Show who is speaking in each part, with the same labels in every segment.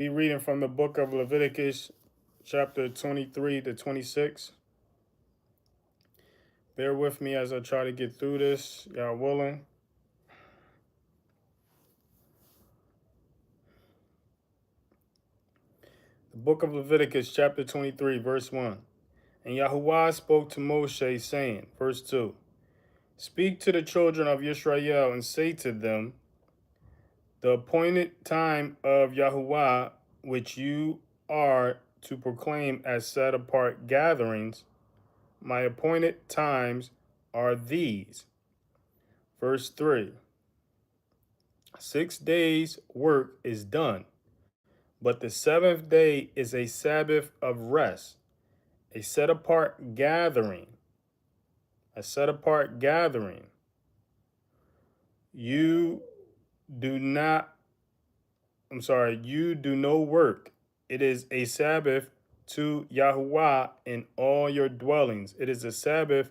Speaker 1: Be reading from the book of Leviticus, chapter 23 to 26. Bear with me as I try to get through this, y'all willing. The book of Leviticus, chapter 23, verse 1. And Yahuwah spoke to Moshe, saying, verse 2, Speak to the children of Israel and say to them, The appointed time of Yahuwah, which you are to proclaim as set apart gatherings, my appointed times are these. Verse 3, 6 days' work is done, but the seventh day is a Sabbath of rest, a set apart gathering, a set apart gathering. You do not, you do no work. It is a Sabbath to Yahuwah in all your dwellings. It is a Sabbath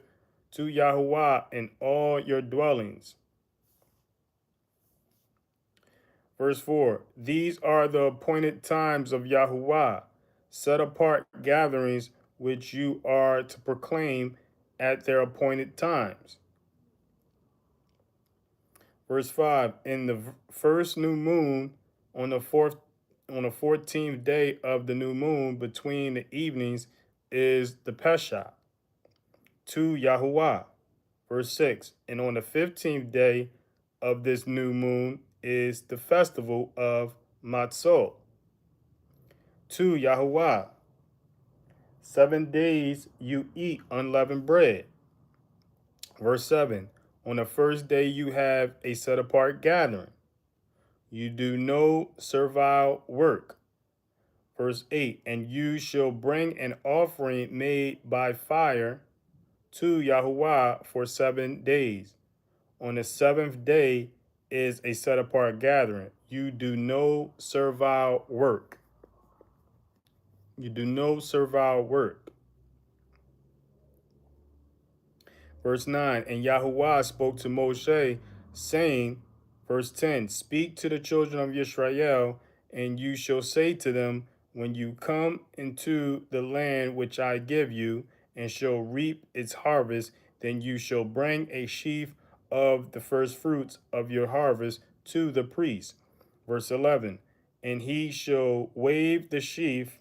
Speaker 1: to Yahuwah in all your dwellings. Verse 4, These are the appointed times of Yahuwah, set apart gatherings which you are to proclaim at their appointed times. Verse 5, In the first new moon, on the 14th day of the new moon, between the evenings, is the Pesach to Yahuwah. Verse 6, And on the 15th day of this new moon is the festival of Matzot to Yahuwah. 7 days you eat unleavened bread. Verse 7, On the first day you have a set apart gathering. You do no servile work. Verse 8, And you shall bring an offering made by fire to Yahuwah for 7 days. On the seventh day is a set apart gathering. You do no servile work. You do no servile work. Verse 9, And Yahuwah spoke to Moshe, saying, verse 10, Speak to the children of Israel, and you shall say to them, When you come into the land which I give you, and shall reap its harvest, then you shall bring a sheaf of the first fruits of your harvest to the priest. Verse 11, And he shall wave the sheaf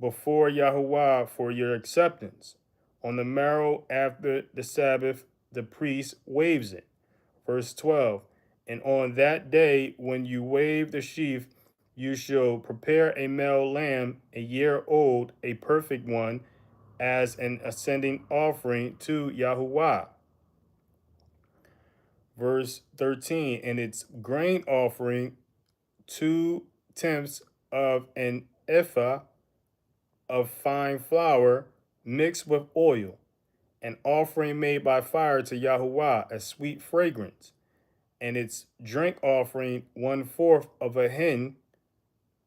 Speaker 1: before Yahuwah for your acceptance. On the morrow after the Sabbath, the priest waves it. Verse 12, And on that day when you wave the sheaf, you shall prepare a male lamb, a year old, a perfect one, as an ascending offering to Yahuwah. Verse 13, And its grain offering, 2/10 of an ephah of fine flour mixed with oil, an offering made by fire to Yahuwah, a sweet fragrance, and its drink offering 1/4 of a hin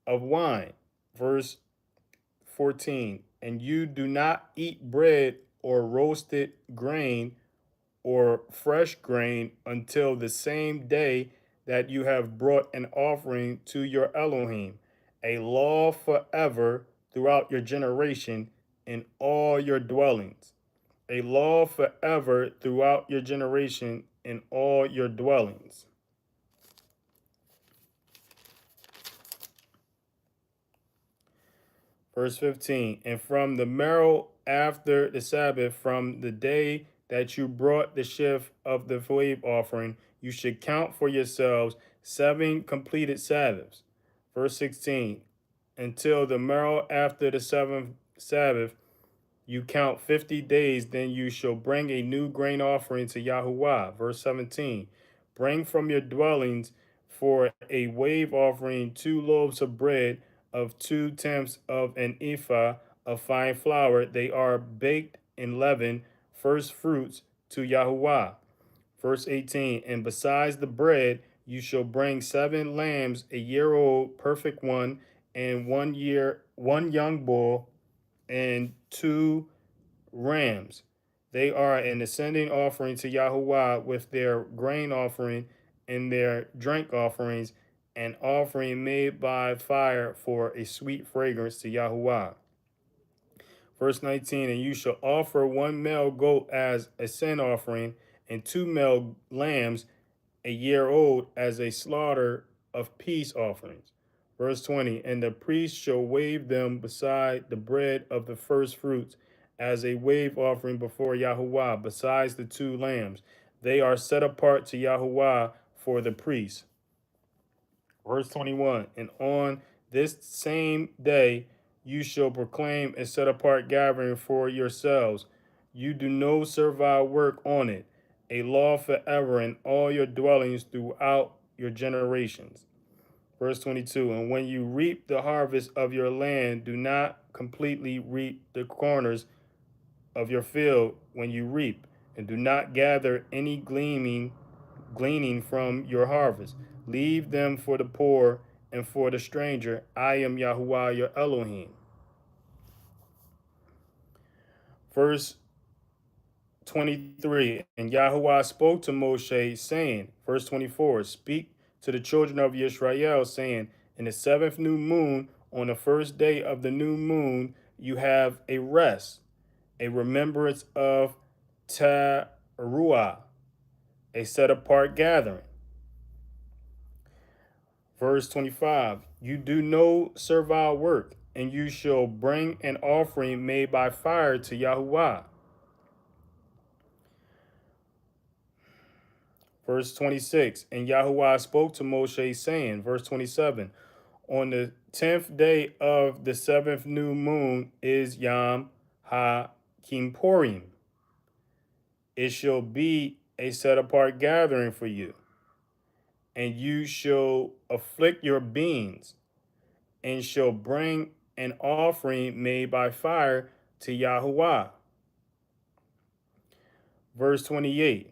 Speaker 1: of wine. Verse 14, And you do not eat bread or roasted grain or fresh grain until the same day that you have brought an offering to your Elohim, a law forever throughout your generation in all your dwellings. A law forever throughout your generation in all your dwellings. Verse 15, And from the morrow after the Sabbath, from the day that you brought the sheaf of the wave offering, you should count for yourselves 7 completed Sabbaths. Verse 16, Until the morrow after the 7th Sabbath, you count 50 days, then you shall bring a new grain offering to Yahuwah. Verse 17, Bring from your dwellings for a wave offering 2 loaves of bread of 2/10 of an ephah of fine flour. They are baked in leaven, first fruits to Yahuwah. Verse 18, And besides the bread, you shall bring 7 lambs, a year old, perfect one, and 1 young bull, and 2 rams. They are an ascending offering to Yahuwah with their grain offering and their drink offerings, an offering made by fire for a sweet fragrance to Yahuwah. Verse 19, and you shall offer one male goat as a sin offering, and two male lambs a year old as a slaughter of peace offerings. Verse 20, and the priest shall wave them beside the bread of the first fruits as a wave offering before Yahuwah, besides the two lambs. They are set apart to Yahuwah for the priest. Verse 21, and on this same day you shall proclaim a set apart gathering for yourselves. You do no servile work on it, a law forever in all your dwellings throughout your generations. Verse 22, and when you reap the harvest of your land, do not completely reap the corners of your field when you reap, and do not gather any gleaning from your harvest. Leave them for the poor and for the stranger. I am Yahuwah your Elohim. Verse 23, and Yahuwah spoke to Moshe, saying, verse 24, speak to the children of Israel, saying, in the seventh new moon, on the first day of the new moon, you have a rest, a remembrance of Teruah, a set apart gathering. Verse 25, you do no servile work, and you shall bring an offering made by fire to Yahuwah. Verse 26, and Yahuwah spoke to Moshe, saying, verse 27, on the 10th day of the seventh new moon is Yom HaKippurim. It shall be a set apart gathering for you, and you shall afflict your beings, and shall bring an offering made by fire to Yahuwah. Verse 28,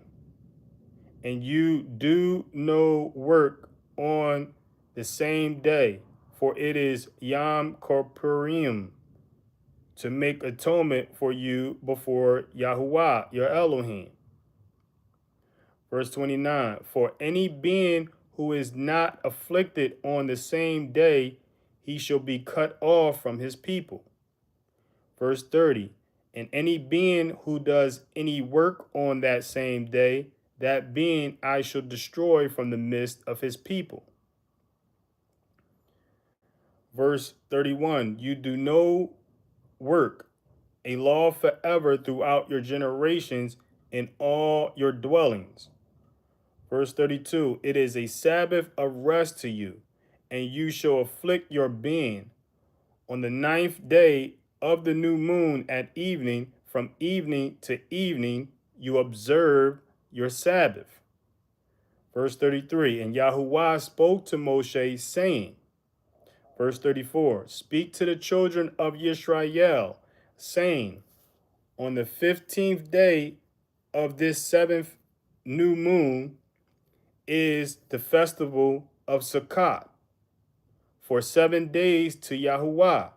Speaker 1: and you do no work on the same day, for it is Yom Kippurim, to make atonement for you before Yahuwah, your Elohim. Verse 29, for any being who is not afflicted on the same day, he shall be cut off from his people. Verse 30, and any being who does any work on that same day, that being I shall destroy from the midst of his people. Verse 31, you do no work, a law forever throughout your generations in all your dwellings. Verse 32, it is a Sabbath of rest to you, and you shall afflict your being. On the 9th day of the new moon at evening, from evening to evening, you observe your Sabbath. Verse 33, and Yahuwah spoke to Moshe, saying, verse 34, speak to the children of Yisrael, saying, on the 15th day of this seventh new moon is the festival of Sukkot, for 7 days to Yahuwah.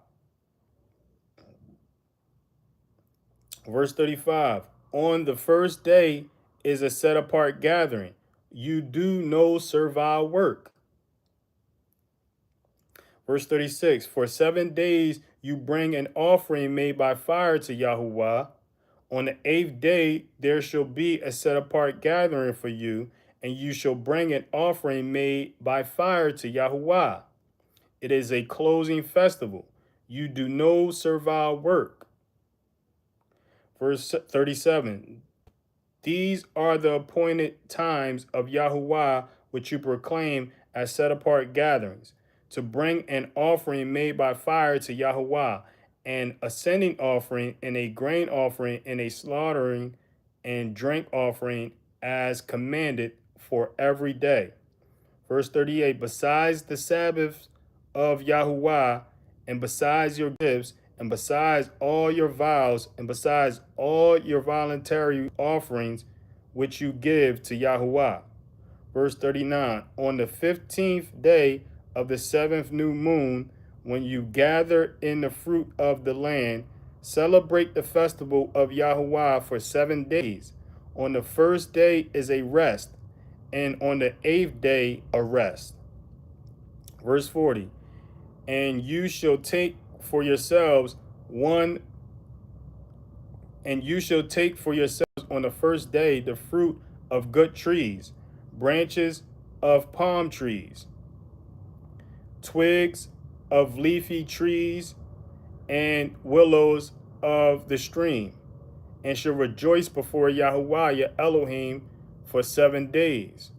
Speaker 1: Verse 35, on the first day is a set apart gathering. You do no servile work. Verse 36, for 7 days you bring an offering made by fire to Yahuwah. On the 8th day there shall be a set apart gathering for you, and you shall bring an offering made by fire to Yahuwah. It is a closing festival. You do no servile work. Verse 37, these are the appointed times of Yahuwah which you proclaim as set apart gatherings, to bring an offering made by fire to Yahuwah, an ascending offering, and a grain offering, and a slaughtering and drink offering as commanded for every day. Verse 38, besides the Sabbaths of Yahuwah, and besides your gifts, and besides all your vows, and besides all your voluntary offerings which you give to Yahuwah. Verse 39, on the 15th day of the seventh new moon, when you gather in the fruit of the land, celebrate the festival of Yahuwah for 7 days. On the first day is a rest, and on the 8th day a rest. Verse 40. And you shall take for yourselves one, and you shall take for yourselves on the first day the fruit of good trees, branches of palm trees, twigs of leafy trees, and willows of the stream, and shall rejoice before Yahuwah your Elohim for 7 days.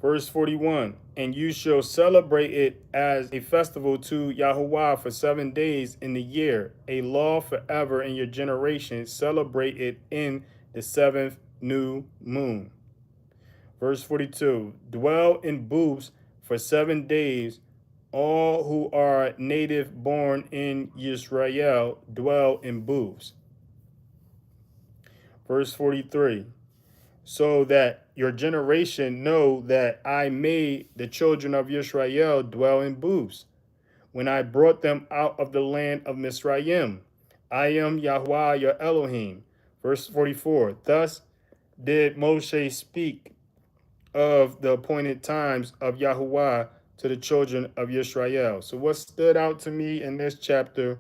Speaker 1: Verse 41. And you shall celebrate it as a festival to Yahuwah for 7 days in the year, a law forever in your generation. Celebrate it in the seventh new moon. Verse 42. Dwell in booths for 7 days. All who are native born in Israel dwell in booths. Verse 43. So that your generation know that I made the children of Israel dwell in booths when I brought them out of the land of Mizraim. I am Yahweh your Elohim. Verse 44. Thus did Moshe speak of the appointed times of Yahuwah to the children of Israel. So what stood out to me in this chapter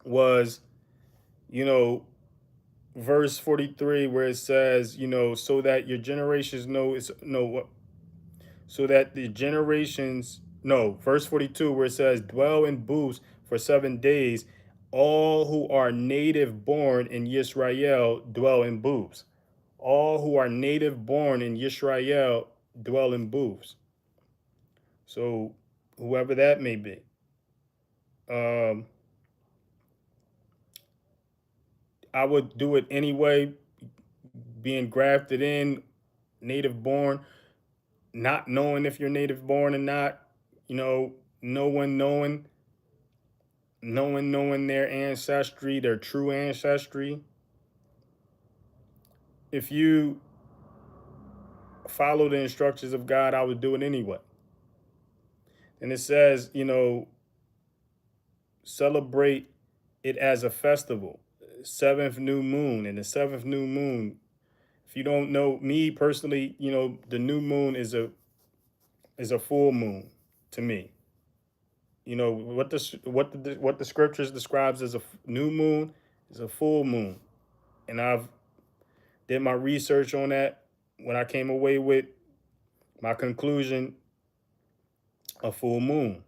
Speaker 1: was, you know, verse 43 where it says, so that your generations know it's no what so that the generations no, verse 42 where it says dwell in booths for 7 days. All who are native born in Yisrael dwell in booths. All who are native born in Yisrael dwell in booths. So whoever that may be. I would do it anyway, being grafted in, native born, not knowing if you're native born or not, no one knowing their ancestry, their true ancestry. If you follow the instructions of God, I would do it anyway. And it says, celebrate it as a festival, seventh new moon. And the seventh new moon, if you don't know me personally, the new moon is a full moon to me. What the scriptures describes as a new moon is a full moon, and I've did my research on that. When I came away with my conclusion, a full moon.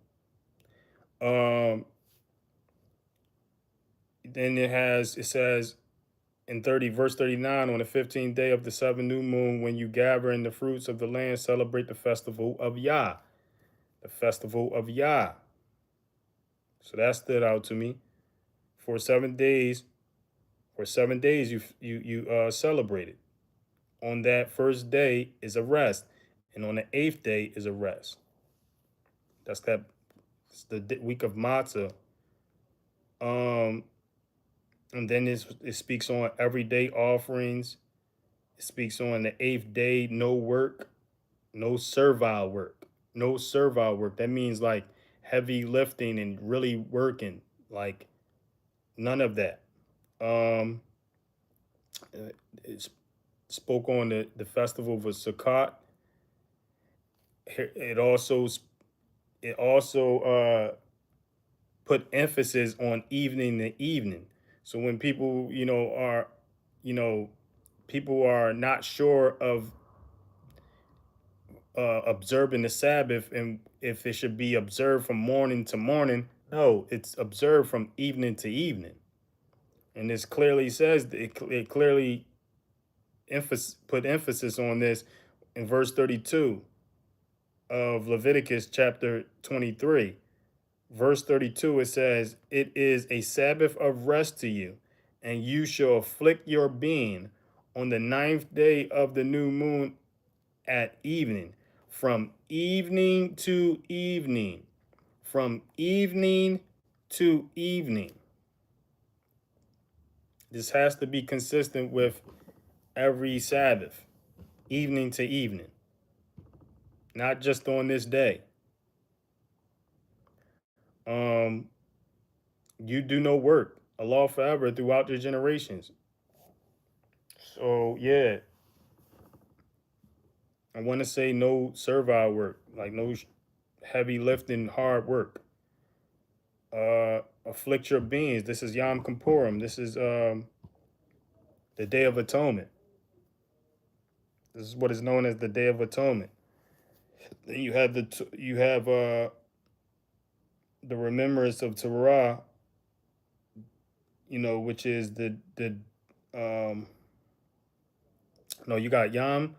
Speaker 1: Then it says in verse 39, on the 15th day of the seventh new moon, when you gather in the fruits of the land, celebrate the festival of Yah. The festival of Yah. So that stood out to me. For 7 days, you celebrate it. On that first day is a rest, and on the eighth day is a rest. It's the week of Matzah. And then it speaks on everyday offerings. It speaks on the eighth day, no work, no servile work. No servile work. That means like heavy lifting and really working. Like none of that. It spoke on the festival of Sukkot. It also put emphasis on evening to evening. So when people, people are not sure of observing the Sabbath and if it should be observed from morning to morning. No, it's observed from evening to evening. And this clearly says, it clearly put emphasis on this in verse 32 of Leviticus chapter 23. Verse 32, it says, it is a Sabbath of rest to you, and you shall afflict your being on the ninth day of the new moon at evening, from evening to evening, from evening to evening. This has to be consistent with every Sabbath, evening to evening, not just on this day. You do no work, a law forever throughout your generations. So yeah, I want to say no servile work, like no heavy lifting, hard work. Afflict your beings. This is Yom Kippurim. This is the Day of Atonement. This is what is known as the Day of Atonement. Then you have the remembrance of Torah, which is the um no, you got Yom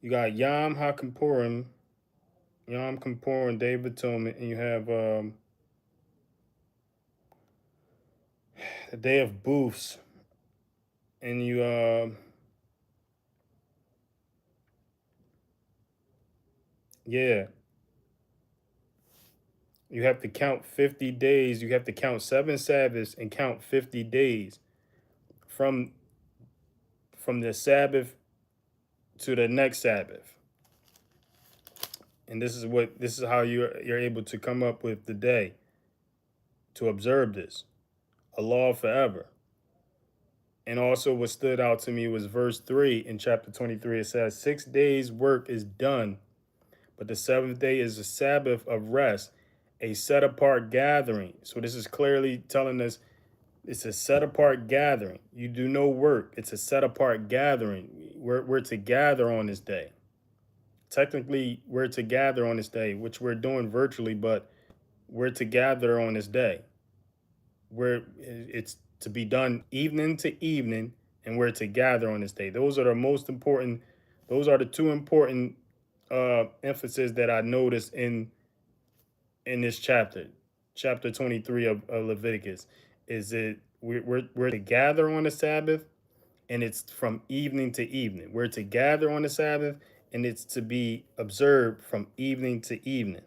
Speaker 1: HaKippurim, Yom Kippurim, Day of Atonement, and you have the Day of Booths, and yeah, you have to count 50 days. You have to count 7 Sabbaths and count 50 days from the Sabbath to the next Sabbath. And this is how you're able to come up with the day to observe this, a law forever. And also what stood out to me was verse 3 in chapter 23. It says, 6 days work is done, but the seventh day is a Sabbath of rest, a set apart gathering. So this is clearly telling us it's a set apart gathering. You do no work. It's a set apart gathering. We're to gather on this day. Technically, we're to gather on this day, which we're doing virtually, but we're to gather on this day. It's to be done evening to evening, and we're to gather on this day. Those are the most important. Those are the two important emphasis that I noticed in this chapter 23 of Leviticus. Is it we're to gather on the Sabbath, and it's from evening to evening. We're to gather on the Sabbath, and it's to be observed from evening to evening.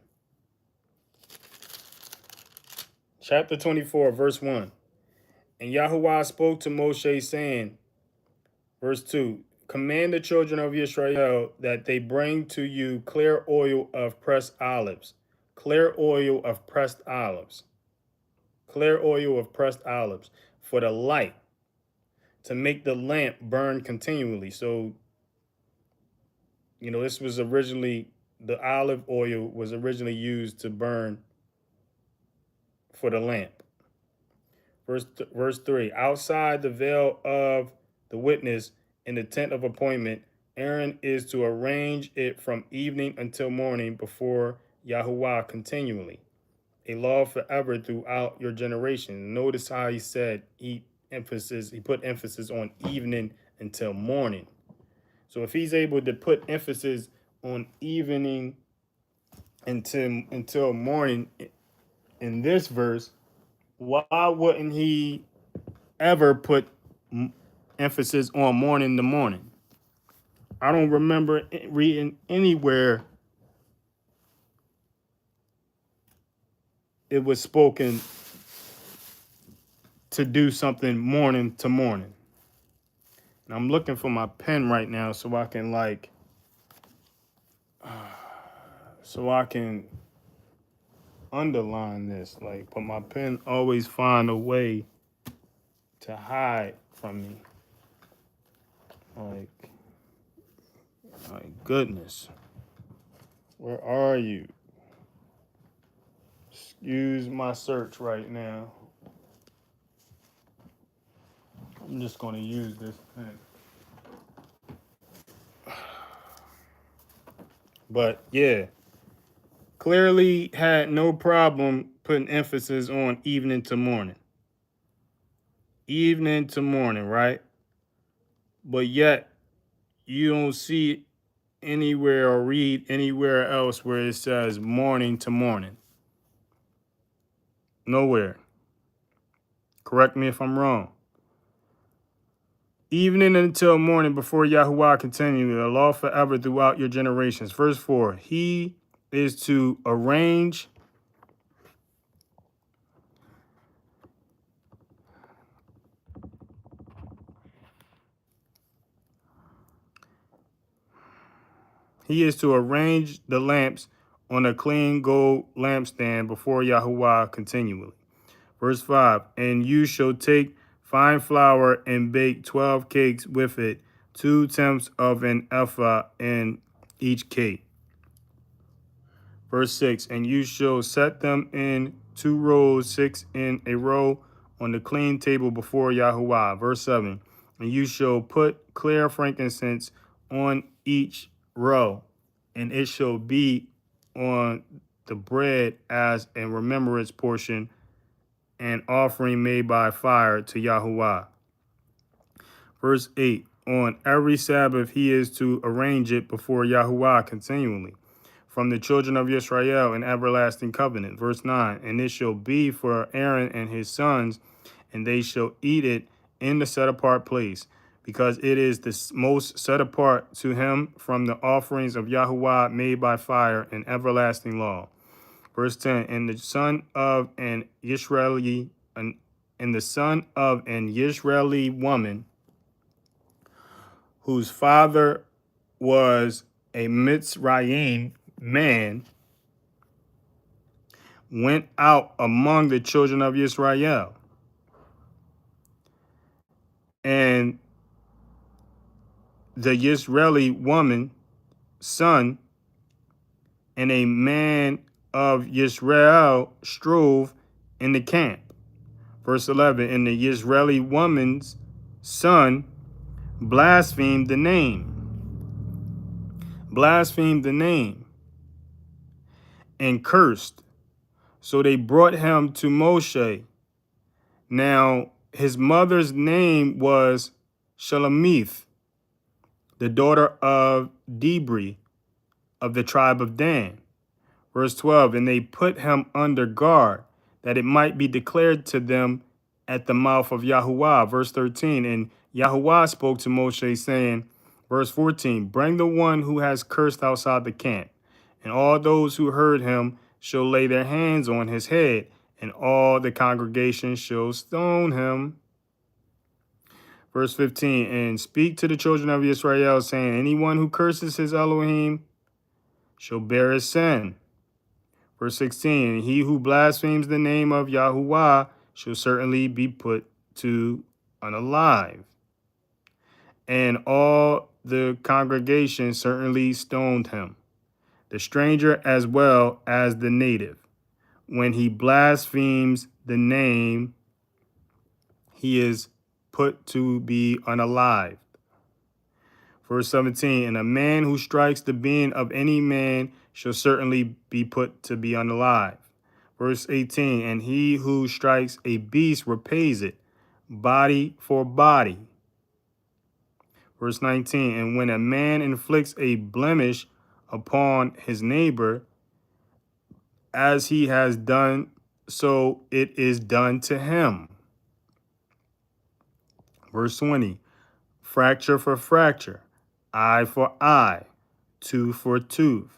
Speaker 1: Chapter 24, verse 1. And Yahuwah spoke to Moshe, saying, verse 2, command the children of Israel that they bring to you clear oil of pressed olives, clear oil of pressed olives, clear oil of pressed olives for the light, to make the lamp burn continually. So, this was originally, the olive oil was originally used to burn for the lamp. Verse 3, outside the veil of the witness in the tent of appointment, Aaron is to arrange it from evening until morning before Yahuwah continually, a law forever throughout your generation. Notice how he said he put emphasis on evening until morning. So if he's able to put emphasis on evening until morning in this verse, why wouldn't he ever put emphasis on morning to morning? I don't remember reading anywhere it was spoken to do something morning to morning. And I'm looking for my pen right now so I can underline this, but my pen always find a way to hide from me. My goodness. Where are you? Excuse my search right now. I'm just going to use this pen. But yeah, clearly had no problem putting emphasis on evening to morning. Evening to morning, right? But yet, you don't see anywhere or read anywhere else where it says morning to morning. Nowhere. Correct me if I'm wrong. Evening until morning before Yahuwah continually, a law forever throughout your generations. Verse 4, he is to arrange the lamps on a clean gold lampstand before Yahuwah continually. Verse 5, and you shall take fine flour and bake 12 cakes with it, 2 tenths of an ephah in each cake. Verse 6, and you shall set them in 2 rows, 6 in a row, on the clean table before Yahuwah. Verse 7, and you shall put clear frankincense on each row, and it shall be on the bread as a remembrance portion, an offering made by fire to Yahuwah. Verse 8, on every Sabbath he is to arrange it before Yahuwah continually, from the children of Israel in everlasting covenant. Verse 9, and it shall be for Aaron and his sons, and they shall eat it in the set apart place, because it is the most set apart to him from the offerings of Yahuwah made by fire in everlasting law. Verse 10, and the son of an Israeli woman whose father was a Mitzrayim man went out among the children of Israel, and the Israeli woman son and a man of Israel strove in the camp. Verse 11, and the Israeli woman's son blasphemed the name, and cursed. So they brought him to Moshe. Now his mother's name was Shelomith, the daughter of Dibri of the tribe of Dan. Verse 12, and they put him under guard, that it might be declared to them at the mouth of Yahuwah. Verse 13, and Yahuwah spoke to Moshe, saying, verse 14, bring the one who has cursed outside the camp, and all those who heard him shall lay their hands on his head, and all the congregation shall stone him. Verse 15, and speak to the children of Israel, saying, anyone who curses his Elohim shall bear his sin. Verse 16, and he who blasphemes the name of Yahuwah shall certainly be put to unalive. And all the congregation certainly stoned him, the stranger as well as the native. When he blasphemes the name, he is put to be unalive. Verse 17, and a man who strikes the being of any man shall certainly be put to be unalive. Verse 18, and he who strikes a beast repays it, body for body. Verse 19, and when a man inflicts a blemish upon his neighbor, as he has done, so it is done to him. Verse 20, fracture for fracture, eye for eye, tooth for tooth.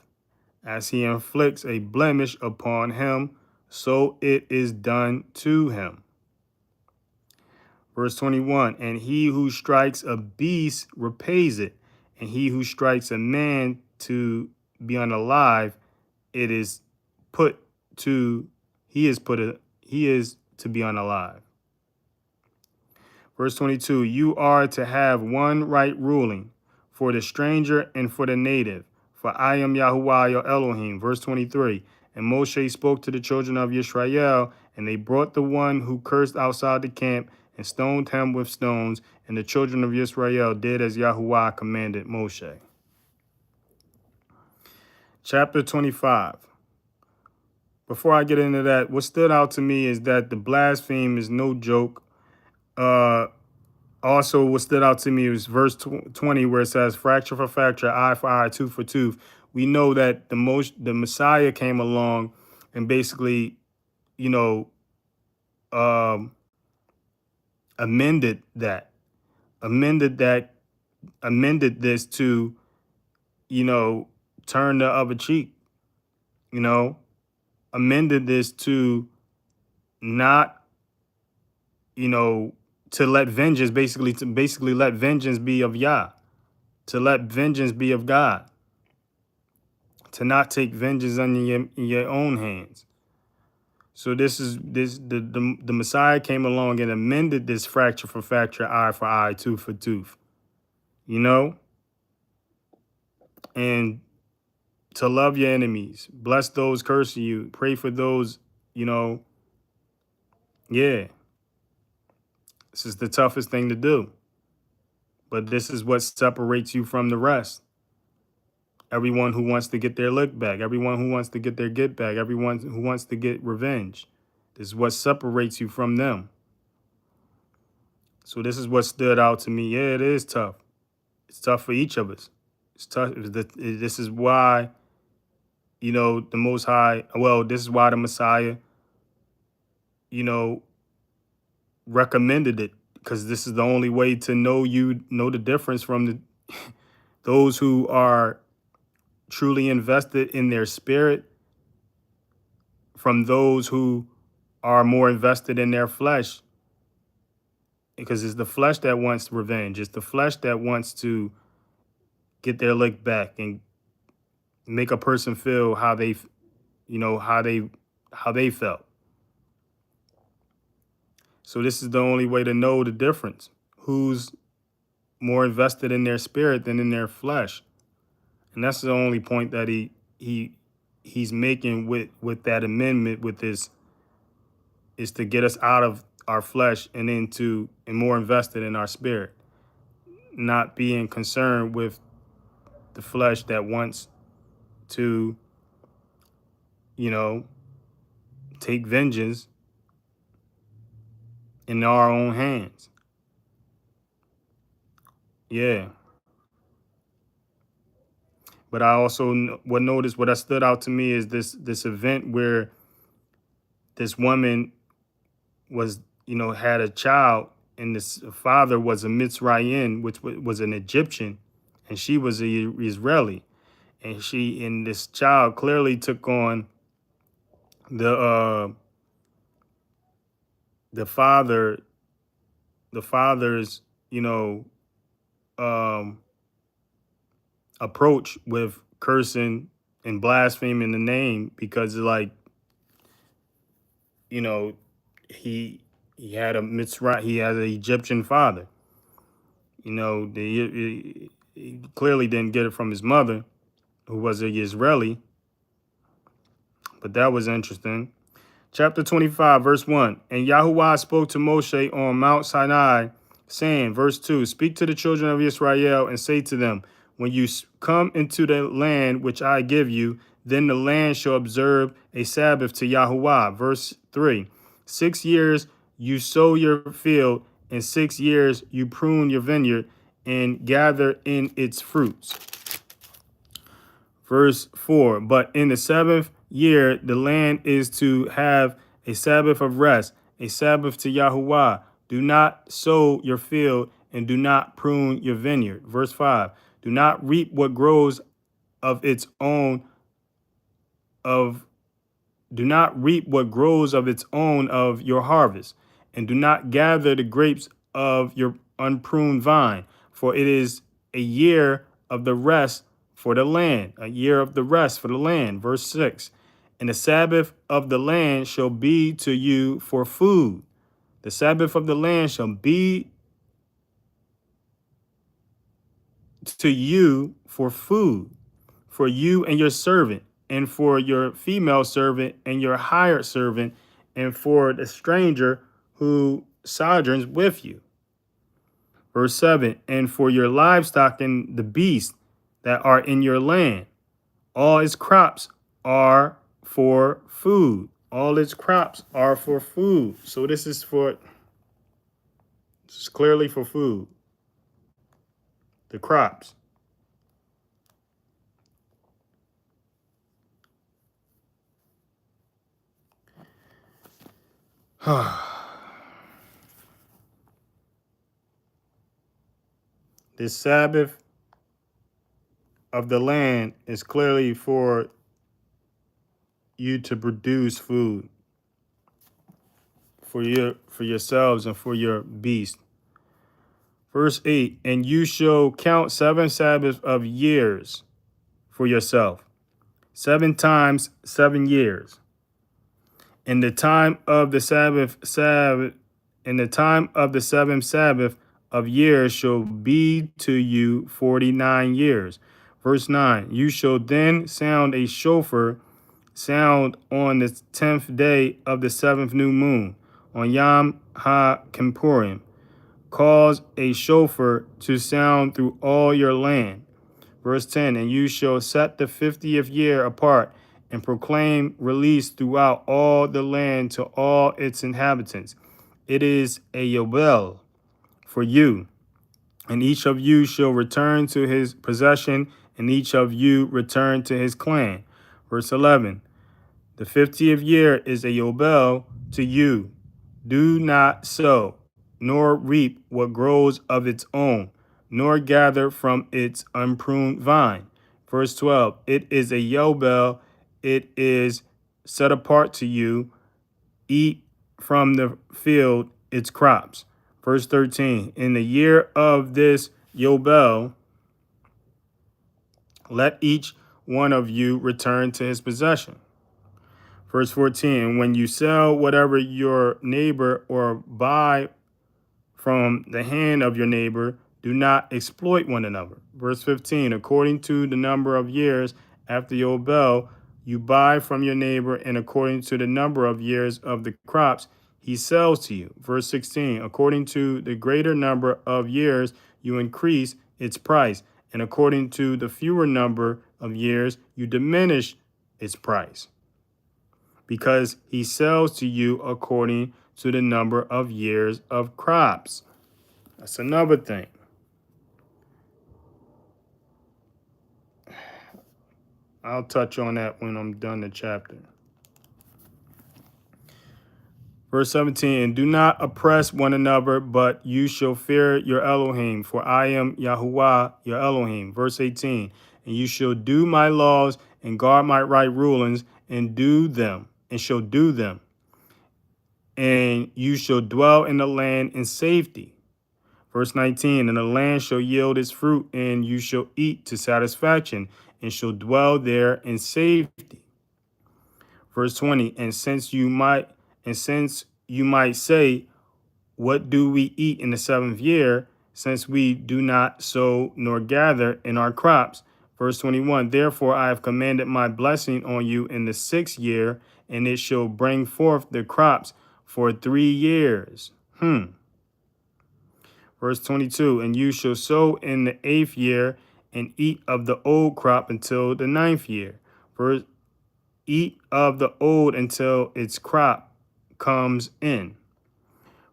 Speaker 1: As he inflicts a blemish upon him, so it is done to him. Verse 21, and he who strikes a beast repays it, and he who strikes a man to be unalive, he is to be unalive. Verse 22, you are to have one right ruling for the stranger and for the native, for I am Yahuwah your Elohim. Verse 23, and Moshe spoke to the children of Israel, and they brought the one who cursed outside the camp and stoned him with stones, and the children of Israel did as Yahuwah commanded Moshe. Chapter 25. Before I get into that, what stood out to me is that the blaspheme is no joke. Also, what stood out to me was verse 20, where it says, fracture for fracture, eye for eye, tooth for tooth. We know that the Messiah came along and basically, amended this to, turn the other cheek, amended this to not, to let vengeance, basically let vengeance be of Yah, to let vengeance be of God, to not take vengeance in your own hands. So the Messiah came along and amended this fracture for fracture, eye for eye, tooth for tooth, and to love your enemies, bless those cursing you, pray for those, you know, yeah, this is the toughest thing to do. But this is what separates you from the rest. Everyone who wants to get their lick back, everyone who wants to get their get back, everyone who wants to get revenge. This is what separates you from them. So this is what stood out to me. Yeah, it is tough. It's tough for each of us. It's tough. This is why, the Most High, well, this is why the Messiah, you know, recommended it, because this is the only way to know the difference from those who are truly invested in their spirit from those who are more invested in their flesh, because it's the flesh that wants revenge. It's the flesh that wants to get their lick back and make a person feel how they, how they felt. So this is the only way to know the difference. Who's more invested in their spirit than in their flesh? And that's the only point that he's making with that amendment, with this, is to get us out of our flesh and more invested in our spirit, not being concerned with the flesh that wants to, take vengeance in our own hands. Yeah. But I also what stood out to me is this event where this woman was, had a child, and this father was a Mitzrayim, which was an Egyptian, and she was an Israeli, and this child clearly took on the father's, um, approach with cursing and blaspheming the name, because like, he had a Mitzrayim, he had an Egyptian father. He clearly didn't get it from his mother, who was a Israeli. But that was interesting. Chapter 25, verse 1. And Yahuwah spoke to Moshe on Mount Sinai, saying, verse 2, speak to the children of Israel and say to them, when you come into the land which I give you, then the land shall observe a Sabbath to Yahuwah. Verse 3, 6 years you sow your field, and 6 years you prune your vineyard and gather in its fruits. Verse 4, but in the seventh year, the land is to have a Sabbath of rest, a Sabbath to Yahuwah. Do not sow your field and do not prune your vineyard. Verse 5, do not reap what grows of its own of your harvest, and do not gather the grapes of your unpruned vine, for it is a year of the rest for the land, a year of the rest for the land. Verse 6, and the Sabbath of the land shall be to you for food. The Sabbath of the land shall be to you for food, for you and your servant, and for your female servant and your hired servant, and for the stranger who sojourns with you. Verse 7, and for your livestock and the beasts that are in your land. All its crops are for food. All its crops are for food. So this is clearly for food. The crops. This Sabbath of the land is clearly for you to produce food for yourselves and for your beast. Verse 8, and you shall count 7 Sabbaths of years for yourself, 7 times 7 years. In the time of the in the time of the 7th Sabbath of years shall be to you 49 years. Verse 9, you shall then sound a shofar sound on the 10th day of the 7th new moon, on Yom HaKippurim. Cause a shofar to sound through all your land. Verse 10, and you shall set the 50th year apart and proclaim release throughout all the land to all its inhabitants. It is a Yobel for you, and each of you shall return to his possession, and each of you return to his clan. Verse 11, the 50th year is a Yobel to you. Do not sow, nor reap what grows of its own, nor gather from its unpruned vine. Verse 12, it is a Yobel, it is set apart to you. Eat from the field its crops. Verse 13, in the year of this Yobel, let each one of you return to his possession. Verse 14, when you sell whatever your neighbor or buy from the hand of your neighbor, do not exploit one another. Verse 15, according to the number of years after Yobel, you buy from your neighbor, and according to the number of years of the crops he sells to you. Verse 16, according to the greater number of years, you increase its price, and according to the fewer number of years, you diminish its price, because he sells to you according to the number of years of crops. That's another thing. I'll touch on that when I'm done the chapter. Verse 17, and do not oppress one another, but you shall fear your Elohim, for I am Yahuwah, your Elohim. Verse 18, and you shall do my laws and guard my right rulings and do them, and shall do them. And you shall dwell in the land in safety. Verse 19, and the land shall yield its fruit, and you shall eat to satisfaction, and shall dwell there in safety. Verse 20, and since you might say, what do we eat in the 7th year, since we do not sow nor gather in our crops? Verse 21, therefore I have commanded my blessing on you in the 6th year, and it shall bring forth the crops for 3 years. Verse 22, and you shall sow in the 8th year and eat of the old crop until the 9th year. Eat of the old until its crop comes in.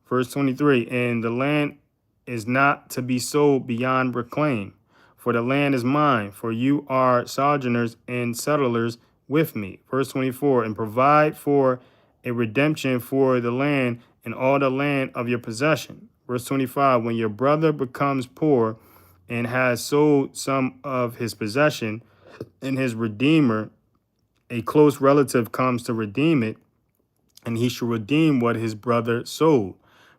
Speaker 1: Verse 23, and the land is not to be sold beyond reclaim, for the land is mine, for you are sojourners and settlers with me. Verse 24, and provide for a redemption for the land and all the land of your possession. Verse 25, when your brother becomes poor and has sold some of his possession, and his redeemer, a close relative, comes to redeem it, and he shall redeem what his brother sold.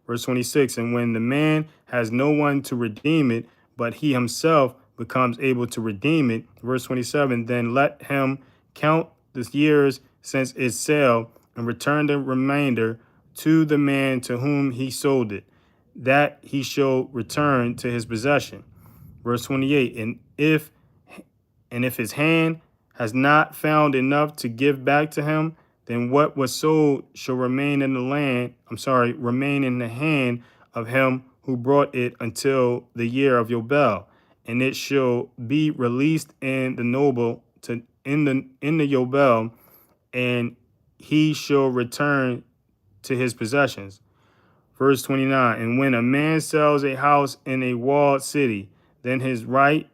Speaker 1: Verse 26, and when the man has no one to redeem it, but he himself becomes able to redeem it. Verse 27, then let him count the years since its sale and return the remainder to the man to whom he sold it, that he shall return to his possession. Verse 28, and if his hand has not found enough to give back to him, then what was sold shall remain in the hand of him who brought it until the year of Yobel, and it shall be released in the Yobel, and he shall return to his possessions. Verse 29, and when a man sells a house in a walled city, then his right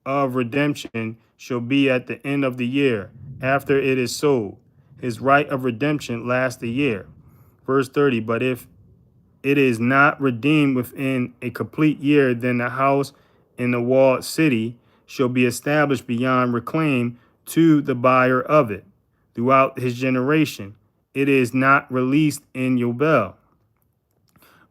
Speaker 1: of redemption shall be at the end of the year, after it is sold. His right of redemption lasts a year. Verse 30, but if it is not redeemed within a complete year, then the house in the walled city shall be established beyond reclaim to the buyer of it throughout his generation. It is not released in Yobel.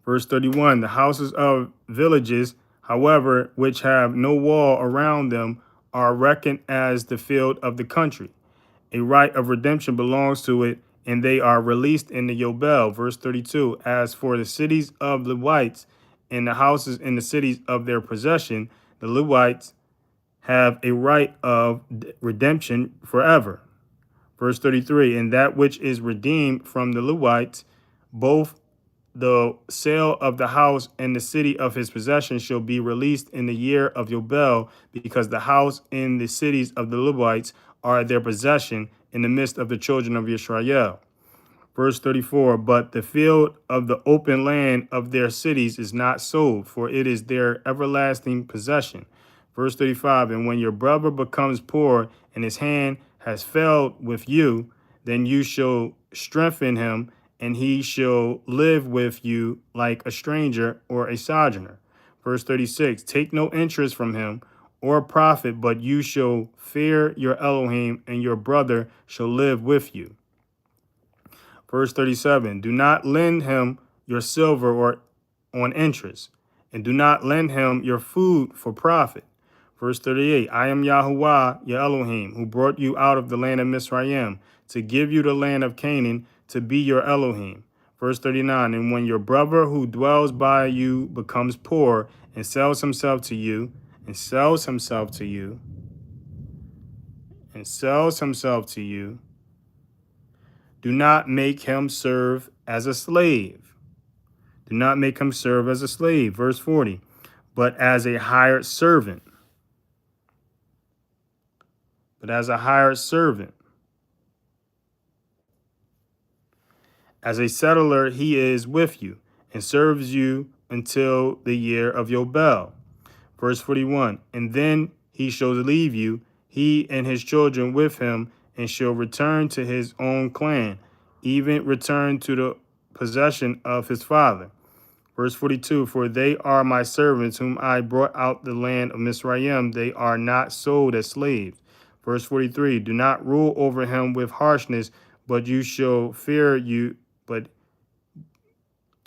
Speaker 1: Verse 31, the houses of villages, however, which have no wall around them, are reckoned as the field of the country. A right of redemption belongs to it, and they are released in the Yobel. Verse 32, as for the cities of Levites and the houses in the cities of their possession, the Levites have a right of redemption forever. Verse 33, and that which is redeemed from the Levites, both the sale of the house and the city of his possession shall be released in the year of Yobel, because the house and the cities of the Levites are their possession in the midst of the children of Israel. Verse 34, but the field of the open land of their cities is not sold, for it is their everlasting possession. Verse 35, and when your brother becomes poor and his hand has failed with you, then you shall strengthen him, and he shall live with you like a stranger or a sojourner. Verse 36, take no interest from him or profit, but you shall fear your Elohim, and your brother shall live with you. Verse 37, do not lend him your silver or on interest, and do not lend him your food for profit. Verse 38, I am Yahuwah, your Elohim, who brought you out of the land of Mizraim, to give you the land of Canaan, to be your Elohim. Verse 39, and when your brother who dwells by you becomes poor and sells himself to you, and sells himself to you, and sells himself to you, do not make him serve as a slave. Do not make him serve as a slave. Verse 40, but as a hired servant. But as a hired servant. As a settler, he is with you and serves you until the year of Yobel. Verse 41, and then he shall leave you, he and his children with him, and shall return to his own clan, even return to the possession of his father. Verse 42, for they are my servants whom I brought out the land of Mizraim. They are not sold as slaves. Verse 43, do not rule over him with harshness, but you shall fear you,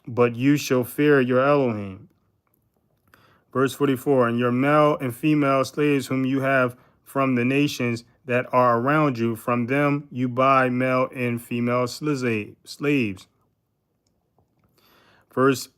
Speaker 1: but you shall fear your Elohim. Verse 44, and your male and female slaves whom you have from the nations that are around you, from them you buy male and female slaves. Verse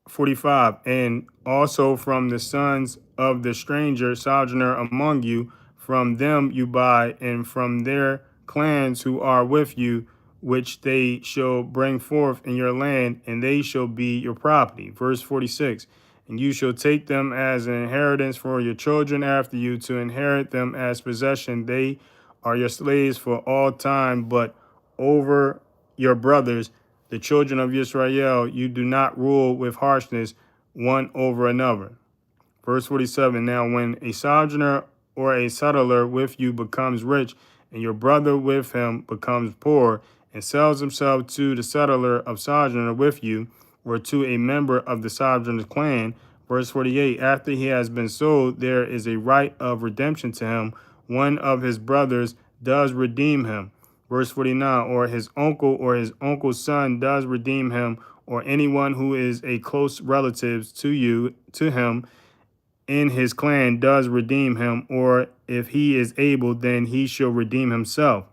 Speaker 1: 45, and also from the sons of the stranger sojourner among you, from them you buy, and from their clans who are with you, which they shall bring forth in your land, and they shall be your property. Verse 46, and you shall take them as an inheritance for your children after you, to inherit them as possession. They are your slaves for all time, but over your brothers, the children of Israel, you do not rule with harshness one over another. Verse 47, now when a sojourner or a settler with you becomes rich, and your brother with him becomes poor, and sells himself to the settler of sojourner with you, or to a member of the sojourner's clan, verse 48, after he has been sold, there is a right of redemption to him. One of his brothers does redeem him. Verse 49, or his uncle's son does redeem him, or anyone who is a close relative to him in his clan does redeem him, or if he is able, then he shall redeem himself.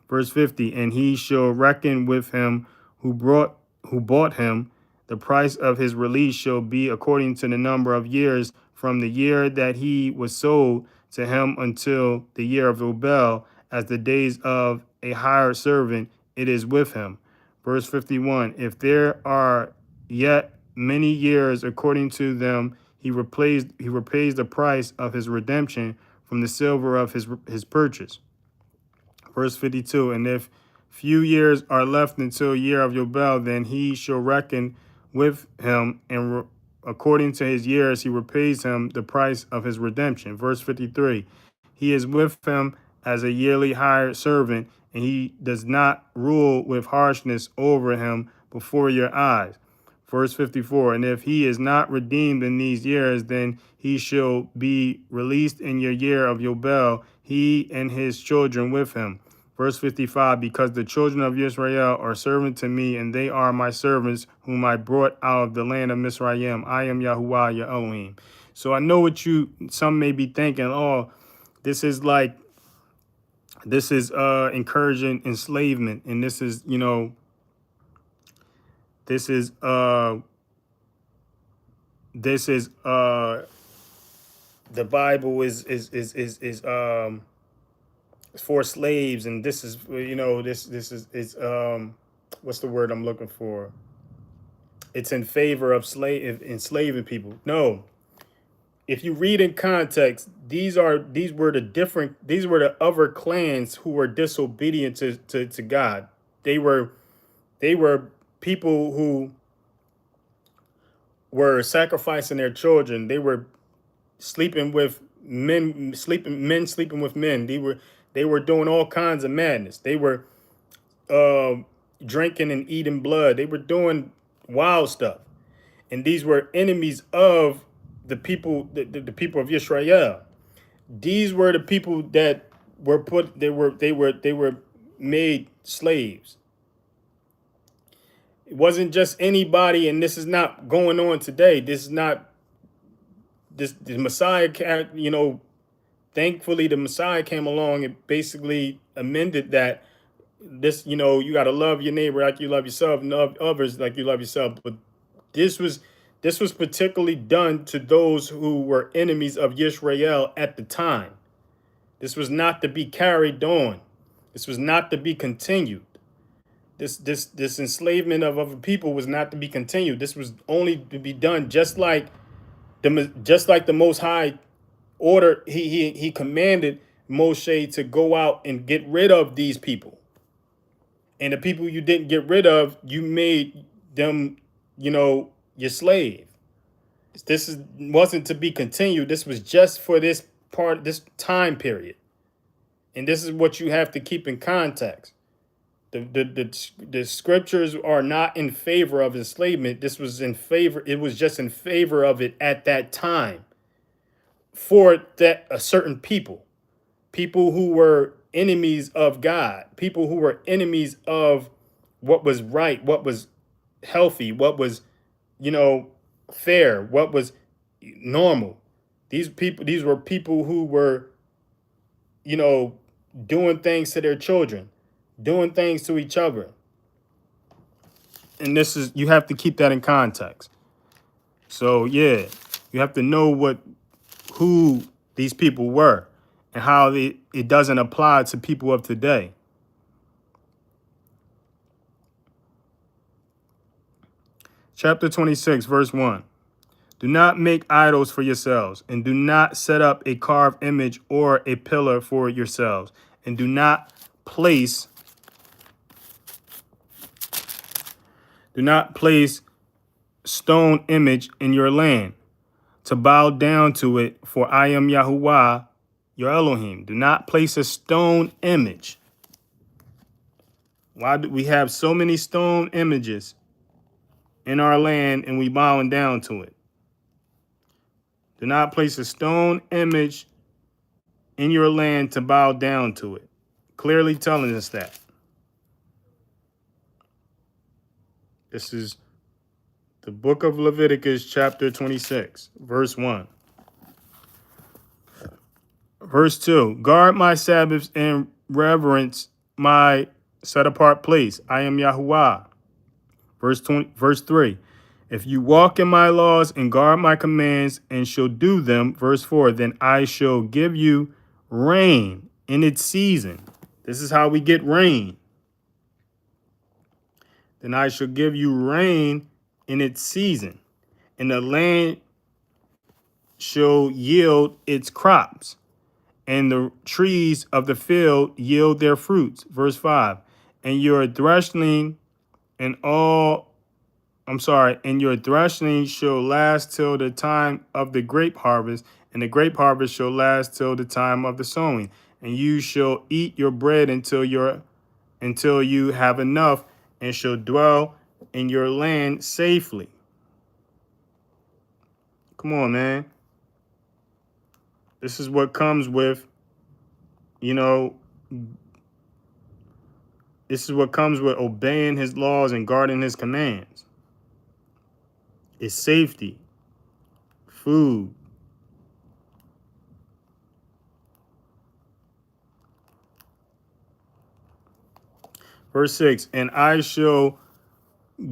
Speaker 1: Verse 50, and he shall reckon with him who bought him. The price of his release shall be according to the number of years from the year that he was sold to him until the year of Obel, as the days of a hired servant, it is with him. Verse 51, if there are yet many years according to them, he repays the price of his redemption from the silver of his purchase. Verse 52, and if few years are left until year of Yobel, then he shall reckon with him, and according to his years he repays him the price of his redemption. Verse 53, he is with him as a yearly hired servant, and he does not rule with harshness over him before your eyes. Verse 54, and if he is not redeemed in these years, then he shall be released in your year of Yobel, he and his children with him. Verse 55, because the children of Israel are servant to me, and they are my servants, whom I brought out of the land of Mizraim. I am Yahuwah, your Elohim. So I know what some may be thinking, oh, this is encouraging enslavement, and this is, this is the Bible is for slaves, and this is, this is what's the word I'm looking for? It's in favor of enslaving people. No, if you read in context, these were the other clans who were disobedient to God. They were they were people who were sacrificing their children. They were sleeping with men sleeping with men. They were doing all kinds of madness. They were uh, drinking and eating blood. They were doing wild stuff, and these were enemies of the people of Israel. These were the people that were put. They were made slaves. It wasn't just anybody, and this is not going on today. This is not this. The Messiah, thankfully, the Messiah came along and basically amended that. You got to love your neighbor like you love yourself, and love others like you love yourself. But this was this was particularly done to those who were enemies of Israel at the time. This was not to be carried on. This was not to be continued. This enslavement of other people was not to be continued. This was only to be done just like the Most High order. He commanded Moshe to go out and get rid of these people. And the people you didn't get rid of, you made them, your slave. Wasn't to be continued. This was just for this time period. And this is what you have to keep in context. The scriptures are not in favor of enslavement. This was in favor. It was just in favor of it at that time for that a certain people who were enemies of God, people who were enemies of what was right, what was healthy, what was, fair, what was normal. These were people who were, doing things to their children, doing things to each other. And you have to keep that in context. So yeah, you have to know who these people were and how it doesn't apply to people of today. Chapter 26, verse 1. Do not make idols for yourselves, and do not set up a carved image or a pillar for yourselves, and do not place stone image in your land to bow down to it, for I am Yahuwah, your Elohim. Do not place a stone image. Why do we have so many stone images in our land and we bowing down to it? Do not place a stone image in your land to bow down to it. Clearly telling us that. This is the book of Leviticus, chapter 26, verse 1. Verse 2. Guard my Sabbaths and reverence my set apart place. I am Yahuwah. Verse 3. If you walk in my laws and guard my commands and shall do them, verse 4, then I shall give you rain in its season. This is how we get rain. Then I shall give you rain in its season, and the land shall yield its crops, and the trees of the field yield their fruits. Verse 5. And your threshing and your threshing shall last till the time of the grape harvest, and the grape harvest shall last till the time of the sowing. And you shall eat your bread until you have enough, and shall dwell in your land safely. Come on, man. This is what comes with, this is what comes with obeying his laws and guarding his commands. It's safety, food. Verse 6, and I shall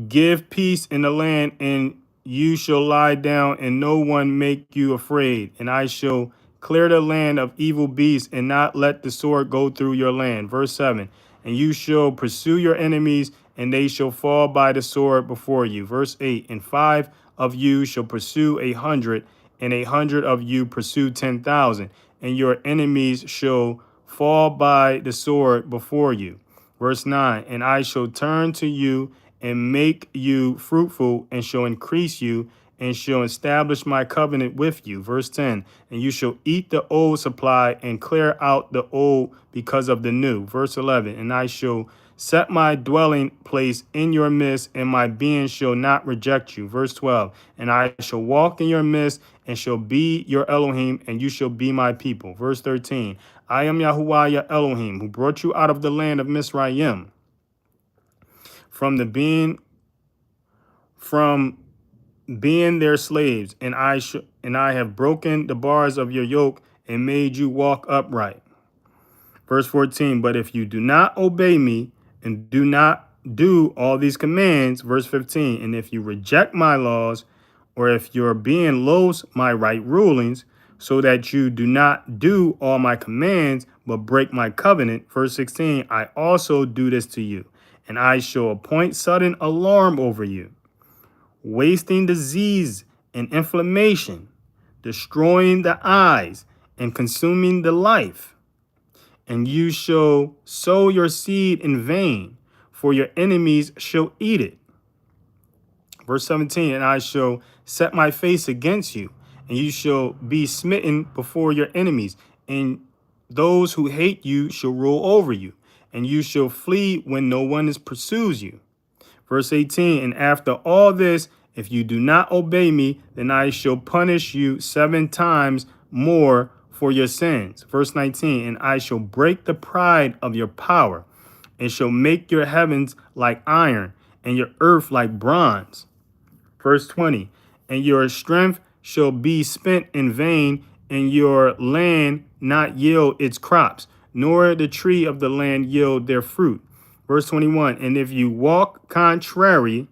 Speaker 1: give peace in the land, and you shall lie down, and no one make you afraid. And I shall clear the land of evil beasts, and not let the sword go through your land. Verse 7. And you shall pursue your enemies, and they shall fall by the sword before you. Verse 8. And 5 of you shall pursue 100, and 100 of you pursue 10,000, and your enemies shall fall by the sword before you. Verse 9. And I shall turn to you and make you fruitful, and shall increase you, and shall establish my covenant with you. Verse 10. And you shall eat the old supply, and clear out the old because of the new. Verse 11. And I shall set my dwelling place in your midst, and my being shall not reject you. Verse 12. And I shall walk in your midst, and shall be your Elohim, and you shall be my people. Verse 13. I am Yahuwah your Elohim, who brought you out of the land of Mizraim, from being their slaves, and I have broken the bars of your yoke, and made you walk upright. Verse 14. But if you do not obey me, and do not do all these commands, verse 15, and if you reject my laws, or if your being loathes my right rulings, so that you do not do all my commands, but break my covenant, verse 16, I also do this to you, and I shall appoint sudden alarm over you, wasting disease and inflammation, destroying the eyes and consuming the life. And you shall sow your seed in vain, for your enemies shall eat it. Verse 17, and I shall set my face against you, and you shall be smitten before your enemies, and those who hate you shall rule over you, and you shall flee when no one pursues you. Verse 18, and after all this, if you do not obey me, then I shall punish you 7 times more for your sins. Verse 19, and I shall break the pride of your power, and shall make your heavens like iron, and your earth like bronze. Verse 20, and your strength shall be spent in vain, and your land not yield its crops, nor the tree of the land yield their fruit. Verse 21, and if you walk contrary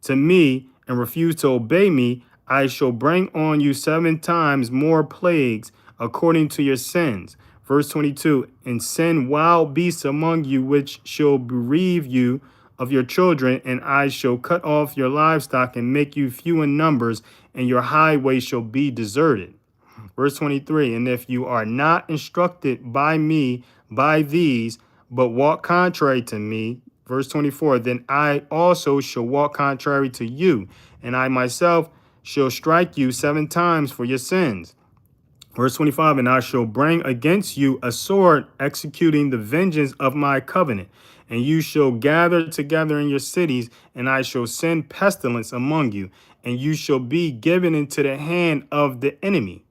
Speaker 1: to me and refuse to obey me, I shall bring on you 7 times more plagues according to your sins. Verse 22, and send wild beasts among you, which shall bereave you of your children, and I shall cut off your livestock and make you few in numbers, and your highway shall be deserted. Verse 23, and if you are not instructed by me by these, but walk contrary to me, verse 24, then I also shall walk contrary to you, and I myself shall strike you 7 times for your sins. Verse 25, and I shall bring against you a sword, executing the vengeance of my covenant, and you shall gather together in your cities, and I shall send pestilence among you, and you shall be given into the hand of the enemy.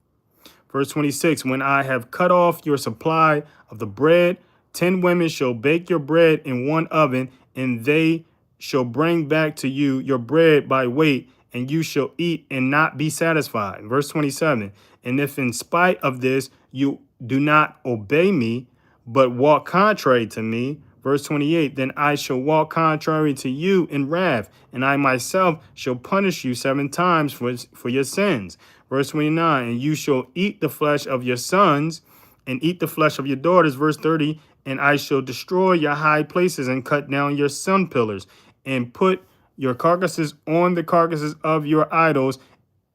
Speaker 1: Verse 26, when I have cut off your supply of the bread, 10 women shall bake your bread in one oven, and they shall bring back to you your bread by weight, and you shall eat and not be satisfied. Verse 27, and if in spite of this you do not obey me, but walk contrary to me, verse 28, then I shall walk contrary to you in wrath, and I myself shall punish you 7 times for your sins. Verse 29, and you shall eat the flesh of your sons and eat the flesh of your daughters. Verse 30, and I shall destroy your high places and cut down your sun pillars and put your carcasses on the carcasses of your idols,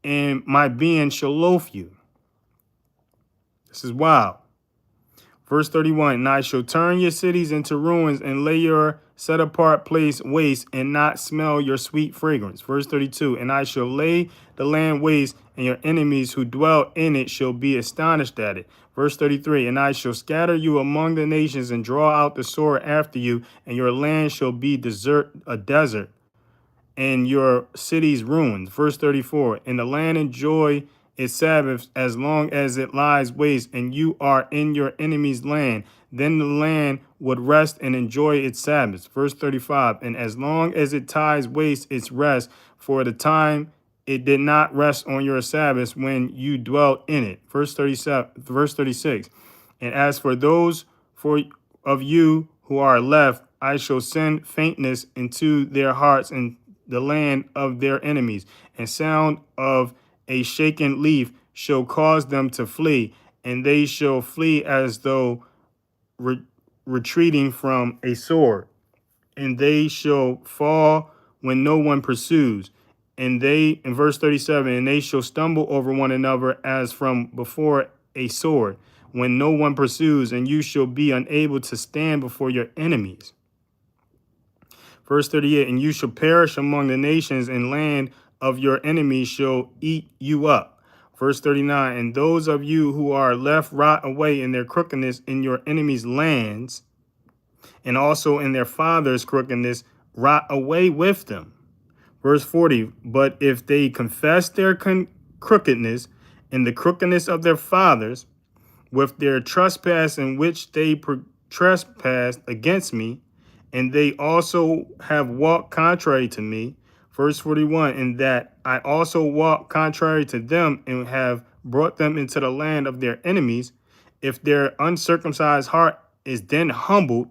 Speaker 1: and my being shall loathe you. This is wild. Verse 31, and I shall turn your cities into ruins and lay your set apart place waste and not smell your sweet fragrance. Verse 32, and I shall lay the land waste, and your enemies who dwell in it shall be astonished at it. Verse 33, and I shall scatter you among the nations and draw out the sword after you, and your land shall be a desert, and your cities ruined. Verse 34, and the land enjoy its Sabbath as long as it lies waste, and you are in your enemy's land. Then the land would rest and enjoy its Sabbath. Verse 35, and as long as it ties waste its rest, for the time it did not rest on your Sabbath when you dwelt in it. Verse 36, and as for those of you who are left, I shall send faintness into their hearts, and the land of their enemies, and sound of a shaken leaf shall cause them to flee, and they shall flee as though retreating from a sword, and they shall fall when no one pursues. And they, in verse 37, and they shall stumble over one another as from before a sword, when no one pursues, and you shall be unable to stand before your enemies. Verse 38, and you shall perish among the nations, and land of your enemies shall eat you up. Verse 39, and those of you who are left rot away in their crookedness in your enemies' lands, and also in their fathers' crookedness, rot away with them. Verse 40, but if they confess their crookedness and the crookedness of their fathers, with their trespass in which they trespassed against me, and they also have walked contrary to me. Verse 41, in that I also walked contrary to them and have brought them into the land of their enemies. If their uncircumcised heart is then humbled,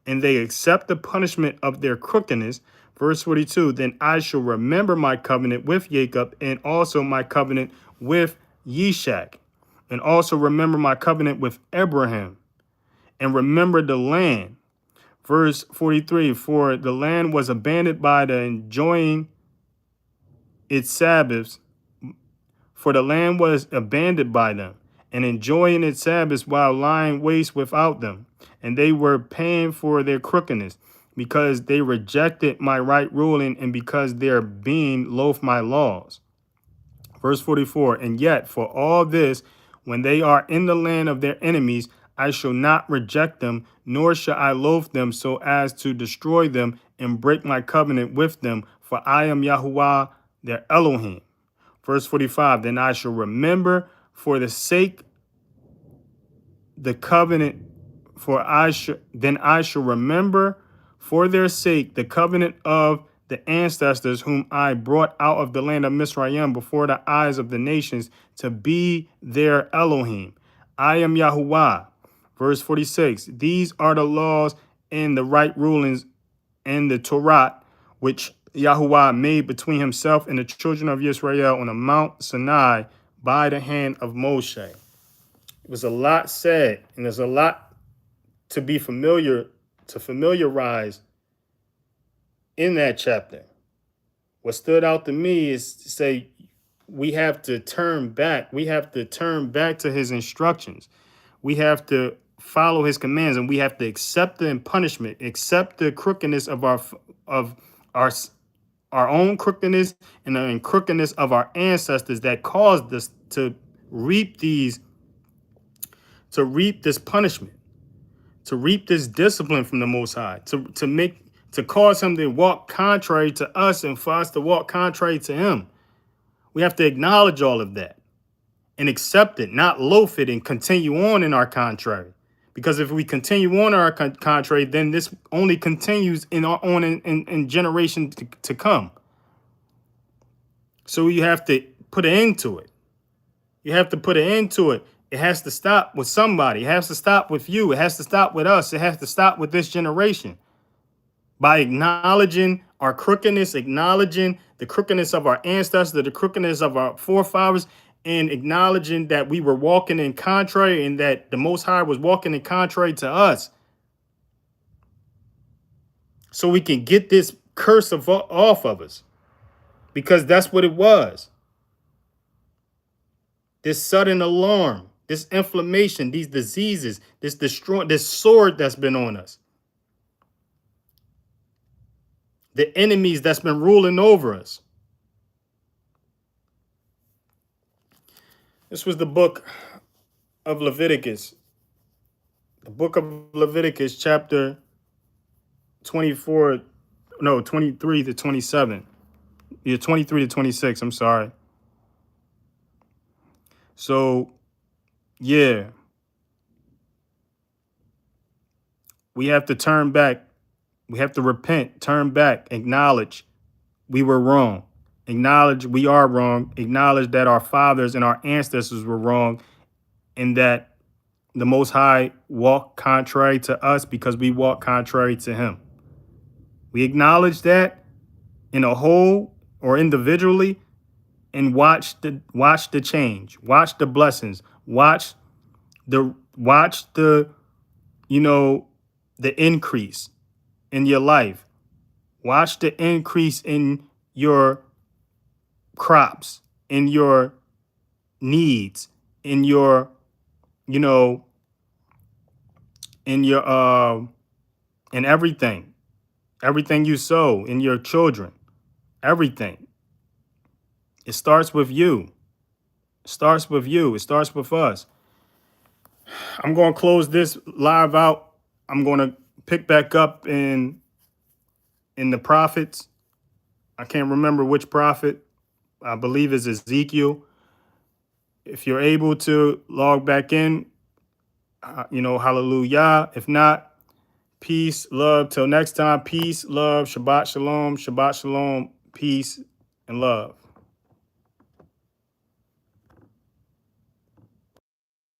Speaker 1: and they accept the punishment of their crookedness. Verse 42, then I shall remember my covenant with Jacob, and also my covenant with Yishak, and also remember my covenant with Abraham, and remember the land. Verse 43, for the land was abandoned by the enjoying its Sabbaths, for the land was abandoned by them, and enjoying its Sabbaths while lying waste without them. And they were paying for their crookedness, because they rejected my right ruling, and because their being loath my laws. Verse 44, and yet for all this, when they are in the land of their enemies, I shall not reject them, nor shall I loathe them so as to destroy them and break my covenant with them, for I am Yahuwah their Elohim. Verse 45, then I shall remember for the sake the covenant, then I shall remember for their sake the covenant of the ancestors whom I brought out of the land of Mizraim before the eyes of the nations, to be their Elohim. I am Yahuwah. Verse 46, these are the laws and the right rulings and the Torah, which Yahuwah made between himself and the children of Israel on the Mount Sinai by the hand of Moshe. It was a lot said, and there's a lot to be familiarize in that chapter. What stood out to me is to say we have to turn back. We have to turn back to his instructions. We have to follow his commands, and we have to accept the punishment, accept the crookedness of our own crookedness and the crookedness of our ancestors that caused us to reap this punishment, to reap this discipline from the Most High, to cause him to walk contrary to us and for us to walk contrary to him. We have to acknowledge all of that and accept it, not loaf it and continue on in our contrary. Because if we continue on our contrary, then this only continues in generations to come. So you have to put an end to it. You have to put an end to it. It has to stop with somebody. It has to stop with you. It has to stop with us. It has to stop with this generation. By acknowledging our crookedness, acknowledging the crookedness of our ancestors, the crookedness of our forefathers, and acknowledging that we were walking in contrary and that the Most High was walking in contrary to us. So we can get this curse off of us. Because that's what it was. This sudden alarm, this inflammation, these diseases, this sword that's been on us. The enemies that's been ruling over us. This was the book of Leviticus. The book of Leviticus, chapter 23 to 27. Yeah, 23 to 26, I'm sorry. So, yeah. We have to turn back. We have to repent, turn back, acknowledge we were wrong. Acknowledge we are wrong. Acknowledge that our fathers and our ancestors were wrong, and that the Most High walked contrary to us because we walked contrary to him. We acknowledge that, in a whole or individually, and watch the change, watch the blessings, watch the the increase in your life. Watch the increase in your crops, in your needs, in your, you know, in your in everything you sow, in your children, everything. It starts with you. It starts with you. It starts with us. I'm going to close this live out. I'm going to pick back up in the prophets. I can't remember which prophet. I believe it's Ezekiel. If you're able to log back in, hallelujah. If not, peace, love. Till next time, peace, love, Shabbat shalom, peace, and love.